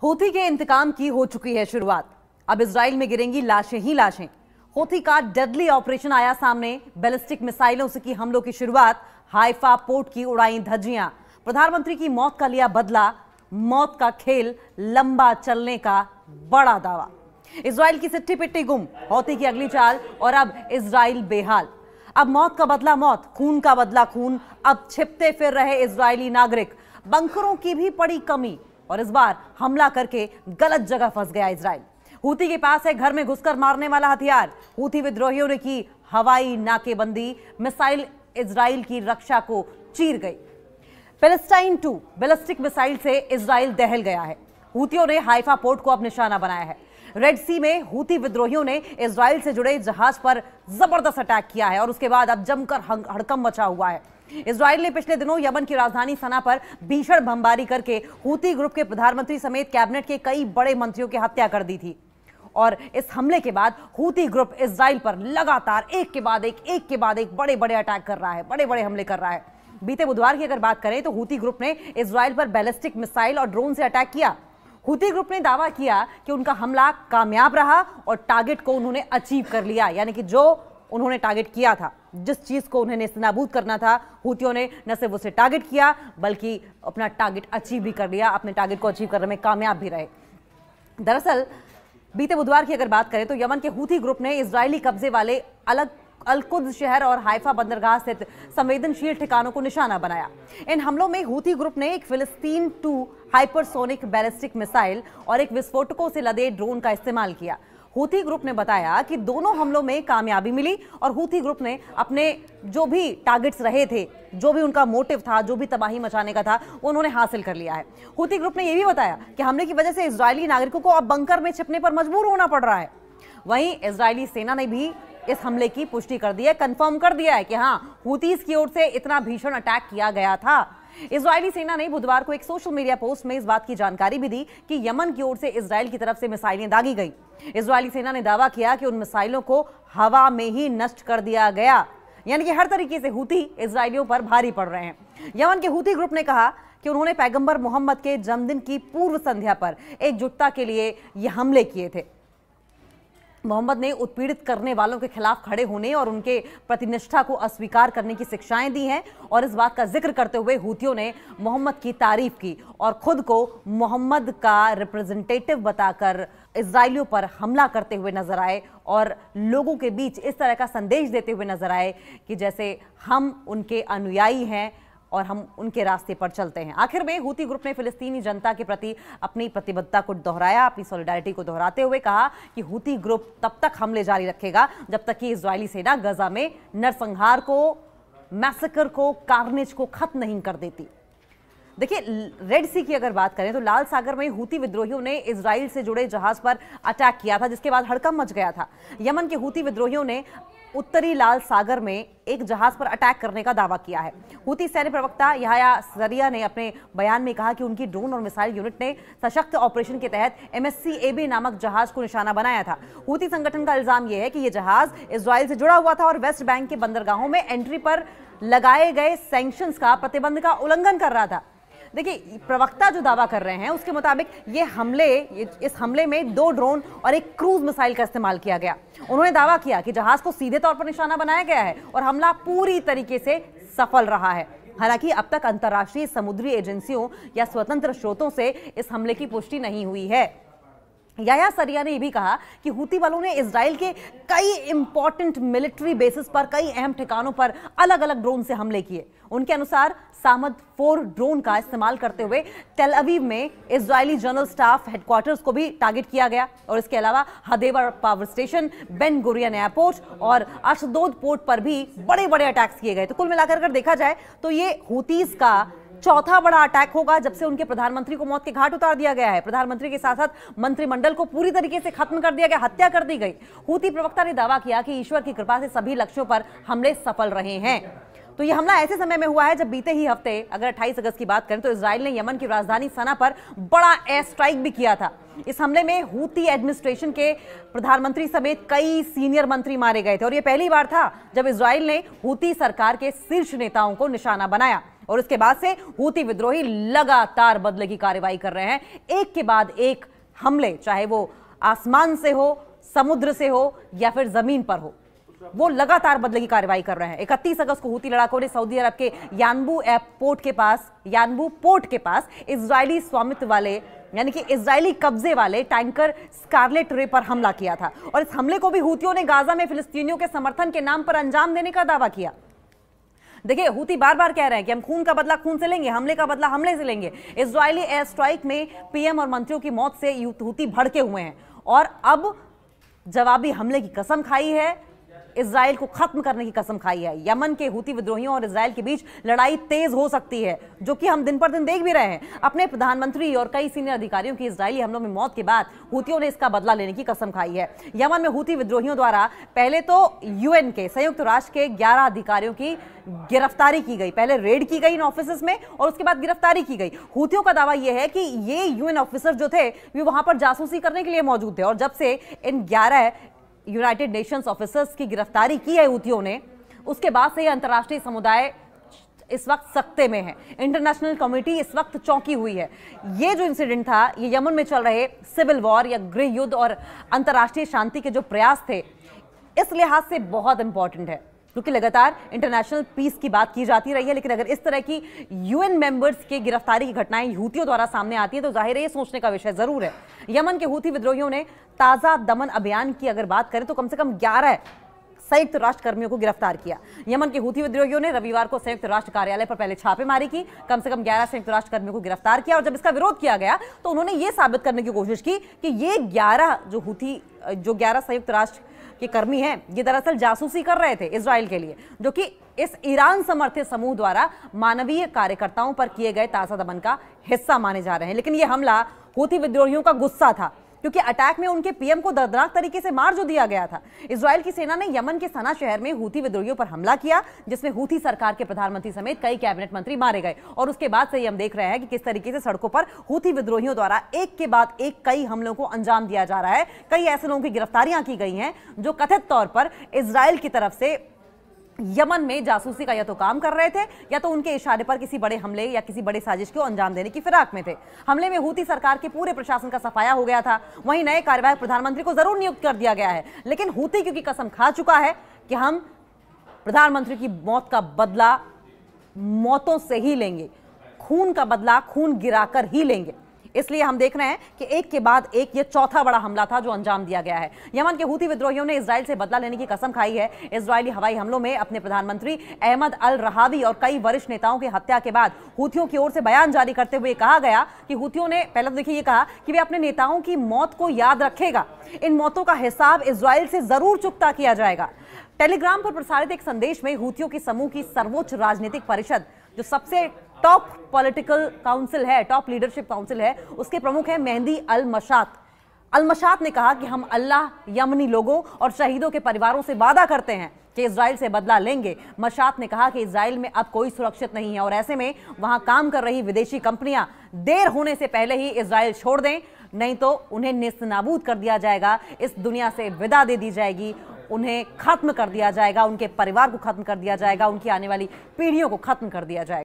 Houthi के इंतकाम की हो चुकी है शुरुआत। अब इजराइल में गिरेंगी लाशें ही लाशें। हूथी का डेडली ऑपरेशन आया सामने। बैलिस्टिक मिसाइलों से की हमलों की शुरुआत। हाइफा पोर्ट की उड़ाई धज्जियां। प्रधानमंत्री की मौत का लिया बदला। मौत का खेल लंबा चलने का बड़ा दावा। इजराइल की सिट्टी पिट्टी गुम। हूथी की अगली चाल और अब इजराइल बेहाल। अब मौत का बदला मौत, खून का बदला खून। अब छिपते फिर रहे इजरायली नागरिक। बंकरों की भी पड़ी कमी और इस बार हमला करके गलत जगह फंस गया इजराइल। हूथी के पास है घर में घुसकर मारने वाला हथियार। हूथी विद्रोहियों ने की हवाई नाकेबंदी। मिसाइल इजराइल की रक्षा को चीर गई। पैलेस्टाइन 2 बैलिस्टिक मिसाइल से इजराइल दहल गया है। हूथियों ने हाइफा पोर्ट को अब निशाना बनाया है। रेड सी में हूथी विद्रोहियों ने इजराइल से जुड़े जहाज पर जबरदस्त अटैक किया है और उसके बाद अब जमकर हड़कंप मचा हुआ है। इजराइल ने पिछले दिनों यमन की राजधानी सना पर भीषण बमबारी करके हूथी ग्रुप के प्रधानमंत्री समेत कैबिनेट के कई बड़े मंत्रियों की हत्या कर दी थी और इस हमले के बाद हूथी ग्रुप इजराइल पर लगातार एक के बाद एक बड़े बड़े अटैक कर रहा है, बड़े बड़े हमले कर रहा है। बीते बुधवार की अगर बात करें तो हूथी ग्रुप ने इजराइल पर बैलिस्टिक मिसाइल और ड्रोन से अटैक किया। हूथी ग्रुप ने दावा किया कि उनका हमला कामयाब रहा और टारगेट को उन्होंने अचीव कर लिया, यानी कि जो उन्होंने टारगेट किया था, जिस चीज को उन्हें नेस्तनाबूद करना था, हूथियों ने न सिर्फ उसे टारगेट किया बल्कि अपना टारगेट अचीव भी कर लिया, अपने टारगेट को अचीव करने में कामयाब भी रहे। दरअसल बीते बुधवार की अगर बात करें तो यमन के हूथी ग्रुप ने इजरायली कब्जे वाले अल-कुद्स शहर और हाइफा बंदरगाह स्थित संवेदनशील ठिकानों को निशाना बनाया। इन हमलों में हूथी ग्रुप ने एक फिलिस्तीन 2 हाइपरसोनिक बैलिस्टिक मिसाइल और एक विस्फोटकों से लदे ड्रोन का इस्तेमाल किया। हूथी ग्रुप ने बताया कि दोनों हमलों में कामयाबी मिली और हूथी ग्रुप ने अपने जो भी टारगेट्स रहे थे, जो भी उनका मोटिव था, जो भी तबाही मचाने का था, वो उन्होंने हासिल कर लिया है। हूथी ग्रुप ने यह भी बताया कि हमले की वजह से इजरायली नागरिकों को अब बंकर में छिपने पर मजबूर होना पड़ रहा है। वहीं इजरायली सेना ने भी इस हमले की पुष्टि कर दी है, कंफर्म कर दिया है कि हाँ, हूथीज की ओर से इतना भीषण अटैक किया गया था। इजरायली सेना ने बुधवार को एक सोशल मीडिया पोस्ट में इस बात की जानकारी भी दी कि यमन की ओर से इजराइल की तरफ से मिसाइलें दागी गई। इजरायली सेना ने दावा किया कि उन मिसाइलों को हवा में ही नष्ट कर दिया गया, यानी कि हर तरीके से हूथी इजरायलियों पर भारी पड़ रहे हैं। यमन के हूथी ग्रुप ने कहा कि उन्होंने पैगंबर मोहम्मद के जन्मदिन की पूर्व संध्या पर एकजुटता के लिए ये हमले किए थे। मोहम्मद ने उत्पीड़ित करने वालों के खिलाफ खड़े होने और उनके प्रतिनिष्ठा को अस्वीकार करने की शिक्षाएं दी हैं और इस बात का जिक्र करते हुए हूथियों ने मोहम्मद की तारीफ की और खुद को मोहम्मद का रिप्रेजेंटेटिव बताकर इजरायलियों पर हमला करते हुए नजर आए और लोगों के बीच इस तरह का संदेश देते हुए नजर आए कि जैसे हम उनके अनुयायी हैं और हम उनके रास्ते पर चलते हैं। आखिर में हूथी ग्रुप ने फिलिस्तीनी जनता के प्रति अपनी प्रतिबद्धता को दोहराया, अपनी सॉलिडारिटी को दोहराते हुए कहा कि हूथी ग्रुप तब तक हमले जारी रखेगा जब तक कि इजरायली सेना गजा में नरसंहार को, मैसेकर को, कार्नेज को खत्म नहीं कर देती। देखिए, रेड सी की अगर बात करें तो लाल सागर में हूथी विद्रोहियों ने इजराइल से जुड़े जहाज पर अटैक किया था, जिसके बाद हड़कंप मच गया था। यमन के हूथी विद्रोहियों ने उत्तरी लाल सागर में एक जहाज पर अटैक करने का दावा किया है। हूथी सैन्य प्रवक्ता याह्या सरिया ने अपने बयान में कहा कि उनकी ड्रोन और मिसाइल यूनिट ने सशक्त ऑपरेशन के तहत MSC-AB नामक जहाज को निशाना बनाया था। हूथी संगठन का इल्जाम यह है कि यह जहाज इजराइल से जुड़ा हुआ था और वेस्ट बैंक के बंदरगाहों में एंट्री पर लगाए गए सैंक्शंस का, प्रतिबंध का उल्लंघन कर रहा था। देखिए, प्रवक्ता जो दावा कर रहे हैं उसके मुताबिक इस हमले में 2 ड्रोन और एक क्रूज मिसाइल का इस्तेमाल किया गया। उन्होंने दावा किया कि जहाज को सीधे तौर पर निशाना बनाया गया है और हमला पूरी तरीके से सफल रहा है। हालांकि अब तक अंतर्राष्ट्रीय समुद्री एजेंसियों या स्वतंत्र स्रोतों से इस हमले की पुष्टि नहीं हुई है। याह्या सरिया ने यह भी कहा कि हूथी वालों ने इजराइल के कई इंपॉर्टेंट मिलिट्री बेसिस पर, कई अहम ठिकानों पर अलग अलग ड्रोन से हमले किए। उनके अनुसार सामद 4 ड्रोन का इस्तेमाल करते हुए टेल अवीव में इजरायली जनरल स्टाफ हेडक्वार्टर्स को भी टारगेट किया गया और इसके अलावा Hadera power station, Ben Gurion airport और अशदोद पोर्ट पर भी बड़े बड़े अटैक्स किए गए। तो कुल मिलाकर अगर देखा जाए तो ये हूथीज का चौथा बड़ा अटैक होगा जब से उनके प्रधानमंत्री को मौत के घाट उतार दिया गया है। प्रधानमंत्री के साथ साथ मंत्रिमंडल को पूरी तरीके से खत्म कर दिया गया, हत्या कर दी गई। हूथी प्रवक्ता ने दावा किया कि ईश्वर की कृपा से सभी लक्ष्यों पर हमले सफल रहे हैं। तो यह हमला ऐसे समय में हुआ है जब बीते ही हफ्ते अगर 28 अगस्त की बात करें तो इजराइल ने यमन की राजधानी सना पर बड़ा एयर स्ट्राइक भी किया था। इस हमले में हूथी एडमिनिस्ट्रेशन के प्रधानमंत्री समेत कई सीनियर मंत्री मारे गए थे और यह पहली बार था जब इजराइल ने हूथी सरकार के शीर्ष नेताओं को निशाना बनाया और उसके बाद से हूती विद्रोही लगातार बदले की कार्रवाई कर रहे हैं, एक के बाद एक हमले, चाहे वो आसमान से हो, समुद्र से हो या फिर जमीन पर हो, वो लगातार बदले की कार्रवाई कर रहे हैं। 31 अगस्त को हूती लड़ाकों ने सऊदी अरब के यानबू पोर्ट के पास इजरायली स्वामित्व वाले, यानी कि इजरायली कब्जे वाले टैंकर स्कारलेट रे पर हमला किया था। और इस हमले को भी हूतियों ने गाजा में फिलिस्तीनियों के समर्थन के नाम पर अंजाम देने का दावा किया। देखिए, हूती बार बार कह रहे हैं कि हम खून का बदला खून से लेंगे, हमले का बदला हमले से लेंगे। इजरायली एयर स्ट्राइक में पीएम और मंत्रियों की मौत से हूती भड़के हुए हैं और अब जवाबी हमले की कसम खाई है, इजराइल को खत्म करने की कसम खाई है। यमन के हूती विद्रोहियों और इजराइल के बीच लड़ाई तेज हो सकती है, जो कि हम दिन पर दिन देख भी रहे हैं। अपने प्रधानमंत्री और कई सीनियर अधिकारियों की इजरायली हमलों में मौत के बाद हूतियों ने इसका बदला लेने की कसम खाई है। यमन में हूती विद्रोहियों द्वारा पहले तो यूएन के, संयुक्त राष्ट्र के 11 अधिकारियों की गिरफ्तारी की गई। पहले रेड की गई इन ऑफिसर्स में और उसके बाद गिरफ्तारी की गई। हूतियों का दावा यह है कि ये यूएन ऑफिसर जो थे वे वहां पर जासूसी करने के लिए मौजूद थे और जब से इन 11 यूनाइटेड नेशंस ऑफिसर्स की गिरफ्तारी की है हूतियों ने, उसके बाद से अंतर्राष्ट्रीय समुदाय इस वक्त सख्ते में है। इंटरनेशनल कम्युनिटी इस वक्त चौंकी हुई है। ये जो इंसिडेंट था, ये यमन में चल रहे सिविल वॉर या गृह युद्ध और अंतर्राष्ट्रीय शांति के जो प्रयास थे, इस लिहाज से बहुत इंपॉर्टेंट है, क्योंकि लगातार इंटरनेशनल पीस की बात की जाती रही है। लेकिन अगर इस तरह की यूएन मेंबर्स के गिरफ्तारी की घटनाएं हूतियों द्वारा सामने आती है तो जाहिर है ये सोचने का विषय जरूर है। यमन के हूती विद्रोहियों ने ताजा दमन अभियान की अगर बात करें तो कम से कम 11 संयुक्त राष्ट्र कर्मियों को गिरफ्तार किया। यमन के हूती विद्रोहियों ने रविवार को संयुक्त राष्ट्र कार्यालय पर पहले छापेमारी की, कम से कम 11 संयुक्त राष्ट्र कर्मियों को गिरफ्तार किया और जब इसका विरोध किया गया तो उन्होंने ये साबित करने की कोशिश की कि ये 11 संयुक्त राष्ट्र के कर्मी हैं, ये दरअसल जासूसी कर रहे थे इजराइल के लिए, जो कि इस ईरान समर्थित समूह द्वारा मानवीय कार्यकर्ताओं पर किए गए ताजा दमन का हिस्सा माने जा रहे हैं। लेकिन यह हमला हूती विद्रोहियों का गुस्सा था, क्योंकि अटैक में उनके पीएम को दर्दनाक तरीके से मार जो दिया गया था। इजराइल की सेना ने यमन के सना शहर में हूती विद्रोहियों पर हमला किया, जिसमें हूती सरकार के प्रधानमंत्री समेत कई कैबिनेट मंत्री मारे गए और उसके बाद से हम देख रहे हैं कि किस तरीके से सड़कों पर हूती विद्रोहियों द्वारा एक के बाद एक कई हमलों को अंजाम दिया जा रहा है। कई ऐसे लोगों की गिरफ्तारियां की गई हैं जो कथित तौर पर इजराइल की तरफ से यमन में जासूसी का या तो काम कर रहे थे या तो उनके इशारे पर किसी बड़े हमले या किसी बड़े साजिश को अंजाम देने की फिराक में थे। हमले में हूती सरकार के पूरे प्रशासन का सफाया हो गया था। वहीं नए कार्यवाहक प्रधानमंत्री को जरूर नियुक्त कर दिया गया है, लेकिन हूती क्योंकि कसम खा चुका है कि हम प्रधानमंत्री की मौत का बदला मौतों से ही लेंगे, खून का बदला खून गिराकर ही लेंगे, इसलिए हम देख रहे हैं कि एक के बाद एक ये चौथा बड़ा हमला था जो अंजाम दिया गया है। यमन के हूती विद्रोहियों ने इजराइल से बदला लेने की कसम खाई है। इजरायली हवाई हमलों में अपने प्रधानमंत्री अहमद अल रहावी और कई वरिष्ठ नेताओं की हत्या के बाद हूतियों की ओर से बयान जारी करते हुए कहा गया कि हूतियों ने पहले तो देखिए ये कहा कि वे अपने नेताओं की मौत को याद रखेगा, इन मौतों का हिसाब इजराइल से जरूर चुकता किया जाएगा। टेलीग्राम पर प्रसारित एक संदेश में हूतियों की समूह की सर्वोच्च राजनीतिक परिषद, जो सबसे टॉप पॉलिटिकल काउंसिल है, टॉप लीडरशिप काउंसिल है, उसके प्रमुख हैं मेहदी अल मशात ने कहा कि हम अल्लाह, यमनी लोगों और शहीदों के परिवारों से वादा करते हैं कि इजराइल से बदला लेंगे। मशात ने कहा कि इजराइल में अब कोई सुरक्षित नहीं है और ऐसे में वहां काम कर रही विदेशी कंपनियां देर होने से पहले ही इजराइल छोड़ दें, नहीं तो उन्हें नेस्तनाबूद कर दिया जाएगा, इस दुनिया से विदा दे दी जाएगी, उन्हें खत्म कर दिया जाएगा, उनके परिवार को खत्म कर दिया जाएगा, उनकी आने वाली पीढ़ियों को खत्म कर दिया जाएगा।